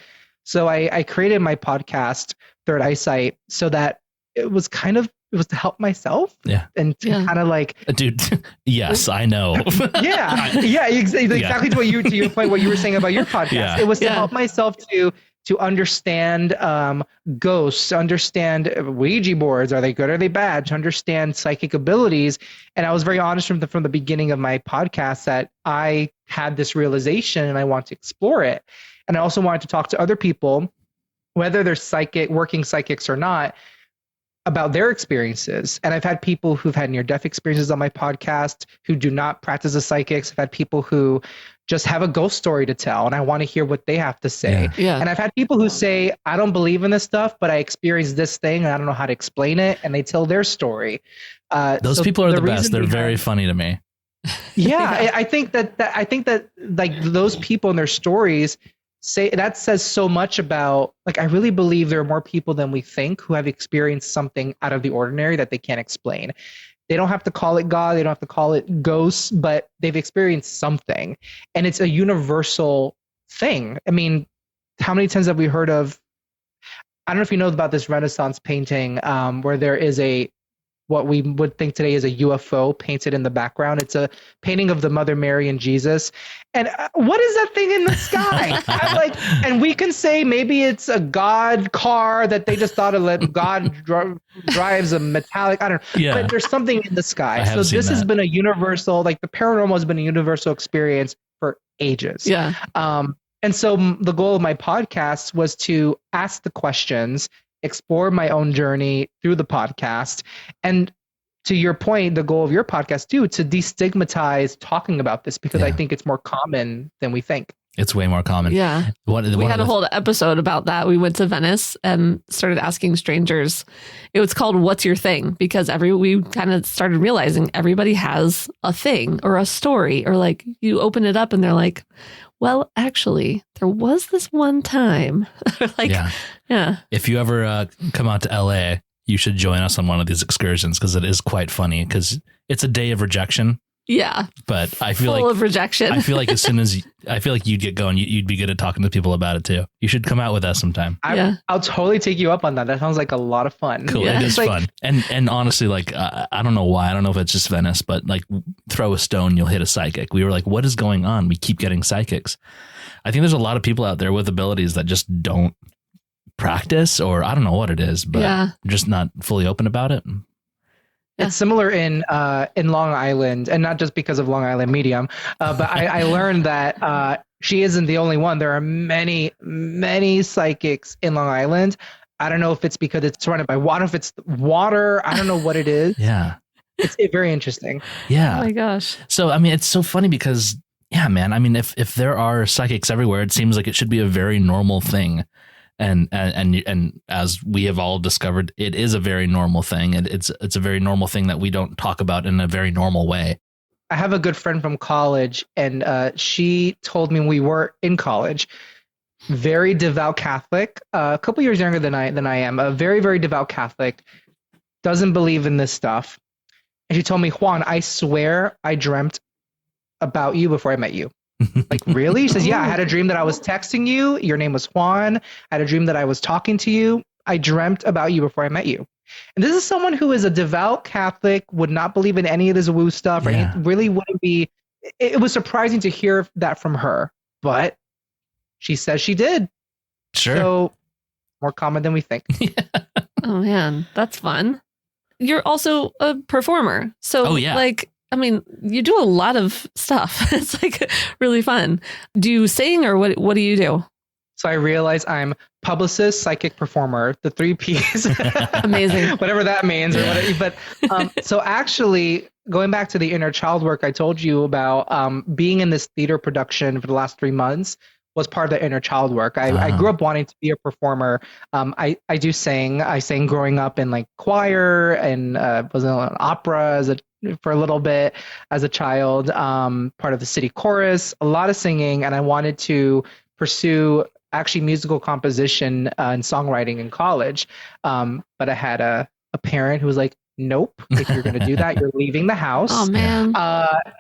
So I created my podcast, Third Eyesight, so that it was to help myself. Yeah. And to kind of like, dude, yes, I know. Exactly to your point, what you were saying about your podcast. Yeah. It was to help myself to understand ghosts, to understand Ouija boards. Are they good? Are they bad? To understand psychic abilities. And I was very honest from the beginning of my podcast that I had this realization and I want to explore it. And I also wanted to talk to other people, whether they're working psychics or not, about their experiences. And I've had people who've had near-death experiences on my podcast who do not practice as psychics. I've had people who just have a ghost story to tell, and I want to hear what they have to say. Yeah. And I've had people who say, I don't believe in this stuff, but I experienced this thing and I don't know how to explain it. And they tell their story. Those people are the best. They're very funny to me. Yeah. I think that like those people and their stories says so much about, like, I really believe there are more people than we think who have experienced something out of the ordinary that they can't explain. They don't have to call it God, they don't have to call it ghosts, but they've experienced something, and it's a universal thing. I mean, how many times have we heard of, I don't know if you know about this Renaissance painting where there is what we would think today is a UFO painted in the background. It's a painting of the Mother Mary and Jesus. And what is that thing in the sky? And we can say maybe it's a God car that they just thought of, God drives a metallic, I don't know. Yeah. But there's something in the sky. So this that. has been a universal, like the paranormal has been a universal experience for ages. Yeah. And so the goal of my podcast was to ask the questions, explore my own journey through the podcast. And to your point, the goal of your podcast too, to destigmatize talking about this, because I think it's more common than we think. It's way more common. Yeah. We had a whole episode about that. We went to Venice and started asking strangers. It was called What's Your Thing? Because we kind of started realizing everybody has a thing or a story, or like you open it up and they're like, well, actually, there was this one time. Yeah. If you ever come out to LA, you should join us on one of these excursions, because it is quite funny, because it's a day of rejection. Yeah. But I feel full of rejection. I feel like as soon as you'd get going, you'd be good at talking to people about it too. You should come out with us sometime. I'll totally take you up on that. That sounds like a lot of fun. Cool. Yeah. It is fun. And honestly, like, I don't know why. I don't know if it's just Venice, but like, throw a stone, you'll hit a psychic. We were like, what is going on? We keep getting psychics. I think there's a lot of people out there with abilities that just don't practice, or I don't know what it is, but just not fully open about it. It's similar in Long Island, and not just because of Long Island Medium, but I learned that she isn't the only one. There are many, many psychics in Long Island. I don't know if it's because it's surrounded by water, if it's water. I don't know what it is. Yeah. It's very interesting. Yeah. Oh my gosh. So, I mean, it's so funny because, yeah, man, I mean, if there are psychics everywhere, it seems like it should be a very normal thing. And as we have all discovered, it is a very normal thing. And it's a very normal thing that we don't talk about in a very normal way. I have a good friend from college, and she told me when we were in college, very devout Catholic, a couple years younger than I am, a very, very devout Catholic, doesn't believe in this stuff. And she told me, Juan, I swear I dreamt about you before I met you. Like, really? She says, yeah, I had a dream that I was texting you. Your name was Juan. I had a dream that I was talking to you. I dreamt about you before I met you. And this is someone who is a devout Catholic, would not believe in any of this woo stuff. Or really wouldn't be. It was surprising to hear that from her, but she says she did. Sure. So more common than we think. Oh man, that's fun. You're also a performer. So like, I mean, you do a lot of stuff. It's like really fun. Do you sing, or what do you do? So I realized I'm publicist, psychic, performer, the 3 Ps. Amazing. Whatever that means. Or whatever. But so actually, going back to the inner child work I told you about, being in this theater production for the last 3 months was part of the inner child work. I grew up wanting to be a performer. I do sing. I sang growing up in like choir and was in an opera for a little bit as a child, part of the city chorus, a lot of singing. And I wanted to pursue actually musical composition and songwriting in college. But I had a parent who was like, nope, if you're going to do that, you're leaving the house. Oh, man.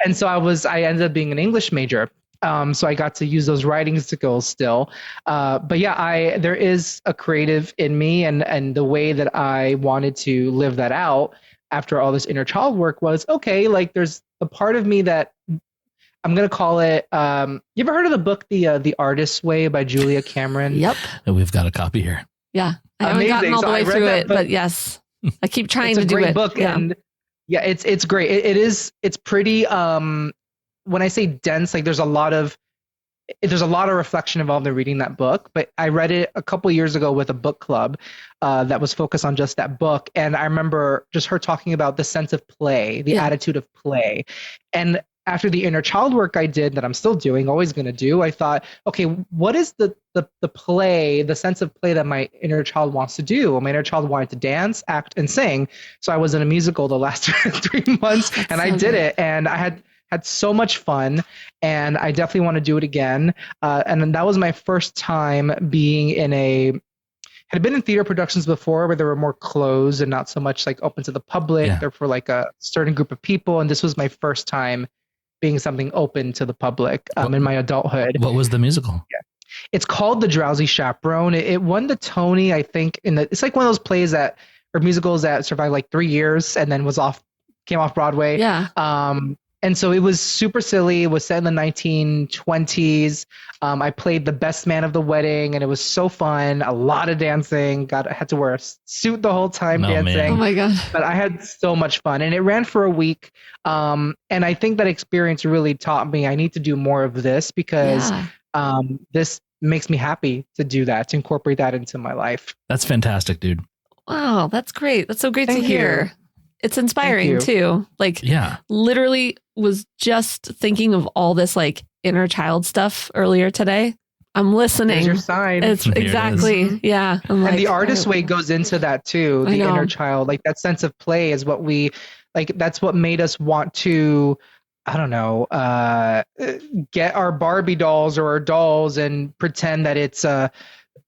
And so I ended up being an English major. So I got to use those writing skills still. But yeah, there is a creative in me, and the way that I wanted to live that out after all this inner child work was, okay, like there's a part of me that I'm going to call it, you ever heard of the book, The Artist's Way by Julia Cameron? Yep. We've got a copy here. Yeah. I haven't gotten all the way through it, but yes, I keep trying to do it. It's a great book. Yeah. And yeah, it's great. It's pretty, when I say dense, like there's a lot of reflection involved in reading that book, but I read it a couple years ago with a book club that was focused on just that book. And I remember just her talking about the sense of play, the attitude of play. And after the inner child work I did, that I'm still doing, always going to do, I thought, okay, what is the play, the sense of play that my inner child wants to do? Well, my inner child wanted to dance, act, and sing. So I was in a musical the last 3 months, and I did it. And I had so much fun, and I definitely want to do it again. And then that was my first time being had been in theater productions before where they were more closed and not so much like open to the public. Yeah. They're for like a certain group of people. And this was my first time being something open to the public in my adulthood. What was the musical? Yeah. It's called The Drowsy Chaperone. It won the Tony, I think, it's like one of those plays or musicals that survived like 3 years and then came off Broadway. Yeah. And so it was super silly. It was set in the 1920s. I played the best man of the wedding, and it was so fun. A lot of dancing. I had to wear a suit the whole time dancing. Man. Oh my God. But I had so much fun, and it ran for a week. And I think that experience really taught me I need to do more of this because this makes me happy to do that, to incorporate that into my life. That's fantastic, dude. Wow, that's great. That's so great Thank to hear. you. It's inspiring too. Like, literally was just thinking of all this like inner child stuff earlier today. I'm listening. There's your sign. It's exactly. Yeah. I'm and the artist way goes into that too. The inner child, like that sense of play is what that's what made us want to, I don't know, get our Barbie dolls or our dolls and pretend that it's they're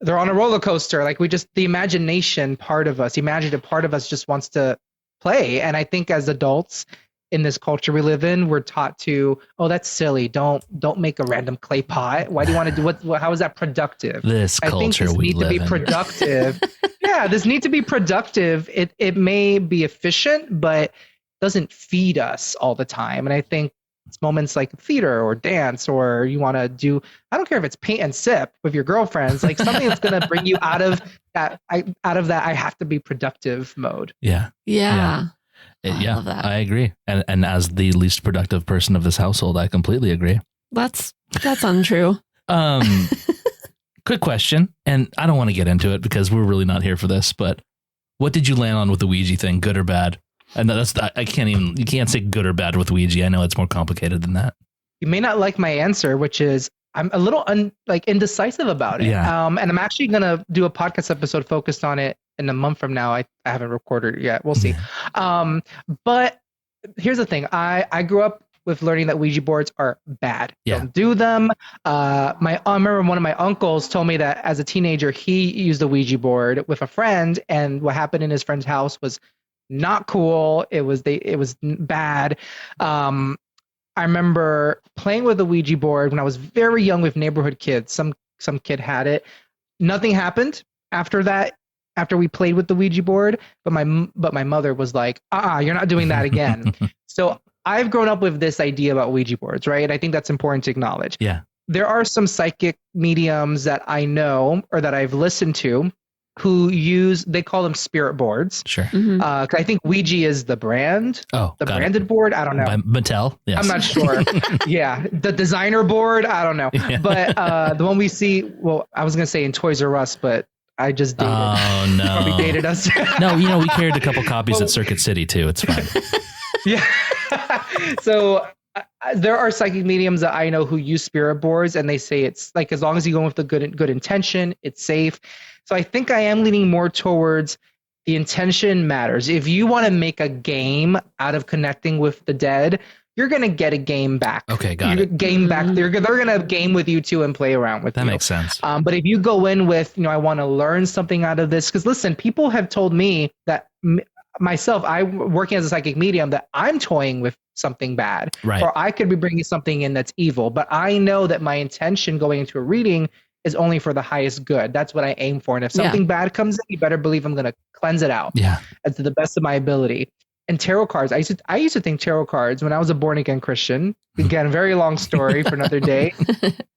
on a roller coaster. Like the imagination part of us, imaginative part of us just wants to play. And I think as adults in this culture we live in, we're taught to, oh, that's silly. Don't make a random clay pot. Why do you want to do how is that productive? This culture we live in. I think this need to be productive. Yeah, this need to be productive. It may be efficient, but doesn't feed us all the time. And I think it's moments like theater or dance, or you want to do, I don't care if it's paint and sip with your girlfriends, like something that's going to bring you out of that I have to be productive mode. Yeah. I love that. I agree. And as the least productive person of this household, I completely agree. That's untrue. Quick question, and I don't want to get into it because we're really not here for this, but what did you land on with the Ouija thing, good or bad? And you can't say good or bad with Ouija. I know it's more complicated than that. You may not like my answer, which is I'm a little indecisive about it. Yeah. And I'm actually going to do a podcast episode focused on it in a month from now. I haven't recorded it yet. We'll see. But here's the thing. I grew up with learning that Ouija boards are bad. Yeah. Don't do them. I remember one of my uncles told me that as a teenager, he used a Ouija board with a friend, and what happened in his friend's house was not cool. It was bad. I remember playing with the Ouija board when I was very young with neighborhood kids. Some kid had it. Nothing happened after that. After we played with the Ouija board, but my mother was like, you're not doing that again. So I've grown up with this idea about Ouija boards, right? And I think that's important to acknowledge. Yeah. There are some psychic mediums that I know or that I've listened to they call them spirit boards. Sure. 'Cause I think Ouija is the brand. Oh, the got branded board. I don't know. By Mattel. Yes. I'm not sure. Yeah. The designer board. I don't know. Yeah. But the one we see, well, I was going to say in Toys R Us, but I just dated. Oh, no. Probably dated us. No, we carried a couple copies at Circuit City too. It's fine. Yeah. So there are psychic mediums that I know who use spirit boards, and they say it's like, as long as you go with the good intention, it's safe. So I think I am leaning more towards the intention matters. If you want to make a game out of connecting with the dead, you're going to get a game back. Okay, got it. Game back. They're going to game with you too and play around with you. That makes sense. But if you go in with, I want to learn something out of this, because listen, people have told me that myself, I'm working as a psychic medium, that I'm toying with something bad, right, or I could be bringing something in that's evil. But I know that my intention going into a reading is only for the highest good. That's what I aim for. And if something bad comes in, you better believe I'm going to cleanse it out. Yeah, to the best of my ability. And tarot cards, I used to think tarot cards when I was a born again Christian. Again, a very long story for another day.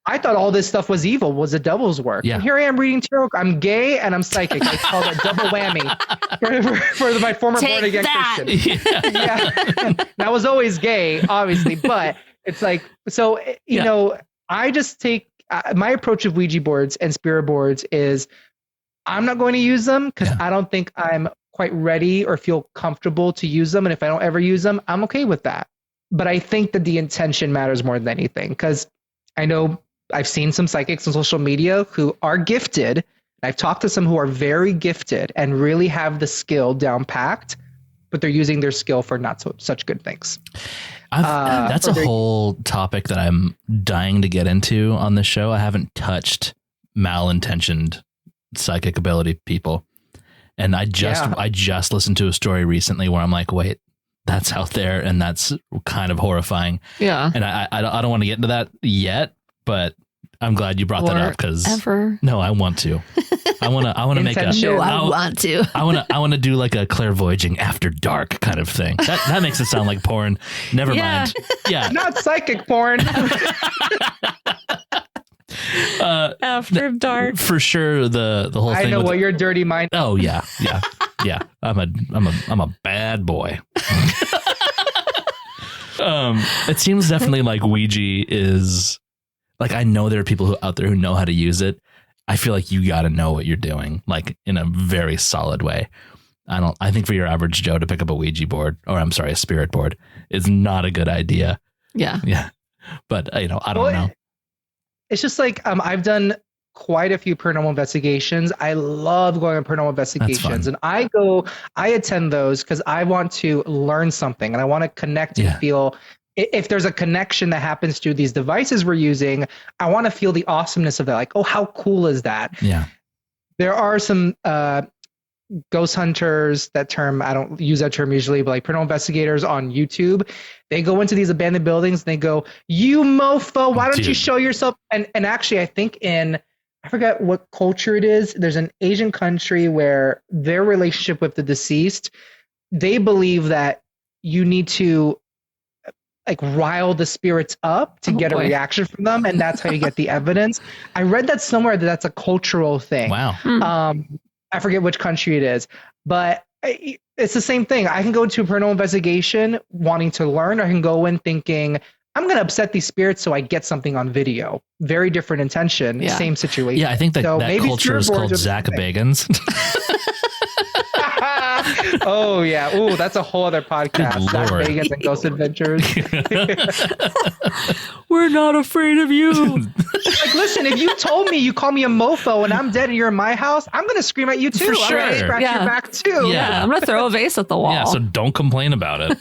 I thought all this stuff was evil, was the devil's work. Yeah. And here I am reading tarot. I'm gay and I'm psychic. I call that double whammy for my former born again Christian. Yeah. And I was always gay, obviously, but it's like, so, you know, I just take my approach of Ouija boards and spirit boards is I'm not going to use them because I don't think I'm quite ready or feel comfortable to use them. And if I don't ever use them, I'm okay with that. But I think that the intention matters more than anything, because I know I've seen some psychics on social media who are gifted. I've talked to some who are very gifted and really have the skill down packed, but they're using their skill for not such good things. That's a whole topic that I'm dying to get into on this show. I haven't touched malintentioned psychic ability people. And I just listened to a story recently where I'm like, wait, that's out there, and that's kind of horrifying. Yeah. And I don't want to get into that yet, but I'm glad you brought that up, because no, I want to. I want to make a no. I want to. I want to do like a clairvoyaging after dark kind of thing. That makes it sound like porn. Never mind. Yeah, not psychic porn. After dark, for sure. The whole thing. I know what your dirty mind. Oh yeah. I'm a bad boy. It seems definitely like Ouija is like, I know there are people out there who know how to use it. I feel like you got to know what you're doing, like in a very solid way. I think for your average Joe to pick up a Ouija board, or I'm sorry, a spirit board, is not a good idea. Yeah. But I don't know. It's just like, I've done quite a few paranormal investigations. I love going on paranormal investigations, and I attend those because I want to learn something, and I want to connect and feel, if there's a connection that happens to these devices we're using, I want to feel the awesomeness of that. Like, oh, how cool is that? Yeah. There are some ghost hunters, that term, I don't use that term usually, but like paranormal investigators on YouTube, they go into these abandoned buildings and they go, you mofo, why don't you show yourself? And actually, I think I forget what culture it is. There's an Asian country where their relationship with the deceased, they believe that you need to like rile the spirits up to get a reaction from them. And that's how you get the evidence. I read that somewhere that that's a cultural thing. Wow. I forget which country it is, but it's the same thing. I can go into a paranormal investigation wanting to learn, or I can go in thinking, I'm going to upset these spirits so I get something on video. Very different intention, same situation. Yeah, I think that culture is called Zach Bagans. Oh, yeah. Ooh, that's a whole other podcast. Zach Bagans and Ghost Adventures. We're not afraid of you. Like, listen, if you told me you call me a mofo and I'm dead and you're in my house, I'm going to scream at you too. For sure. I'm going to scratch your back too. Yeah, I'm going to throw a vase at the wall. Yeah, so don't complain about it.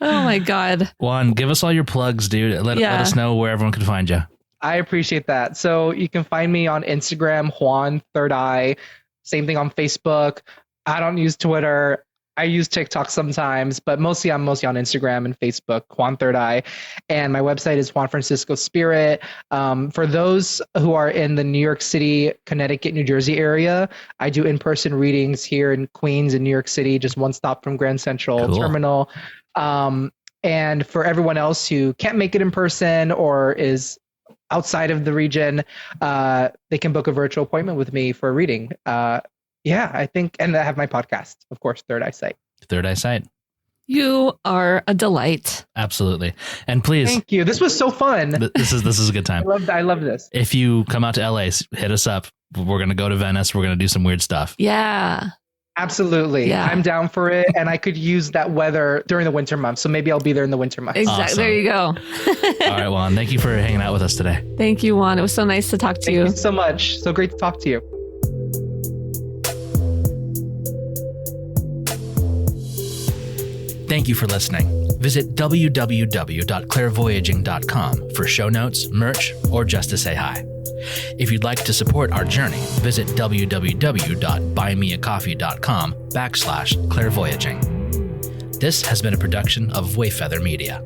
Oh my God. Juan, give us all your plugs, dude. Let us know where everyone can find you. I appreciate that. So you can find me on Instagram, Juan Third Eye. Same thing on Facebook. I don't use Twitter. I use TikTok sometimes, but I'm mostly on Instagram and Facebook, Juan Third Eye. And my website is Juan Francisco Spirit. For those who are in the New York City, Connecticut, New Jersey area, I do in-person readings here in Queens and New York City, just one stop from Grand Central Terminal. And for everyone else who can't make it in person or is outside of the region, they can book a virtual appointment with me for a reading. Yeah, I think, and I have my podcast, of course, Third Eyesight. Third Eyesight. You are a delight. Absolutely. And please. Thank you. This was so fun. This is a good time. I love this. If you come out to LA, hit us up. We're going to go to Venice. We're going to do some weird stuff. Yeah. Absolutely. Yeah. I'm down for it. And I could use that weather during the winter months. So maybe I'll be there in the winter months. Exactly. Awesome. There you go. All right, Juan. Thank you for hanging out with us today. Thank you, Juan. It was so nice to talk to Thank you so much. So great to talk to you. Thank you for listening. Visit www.clairvoyaging.com for show notes, merch, or just to say hi. If you'd like to support our journey, visit www.buymeacoffee.com/clairvoyaging. This has been a production of Wayfeather Media.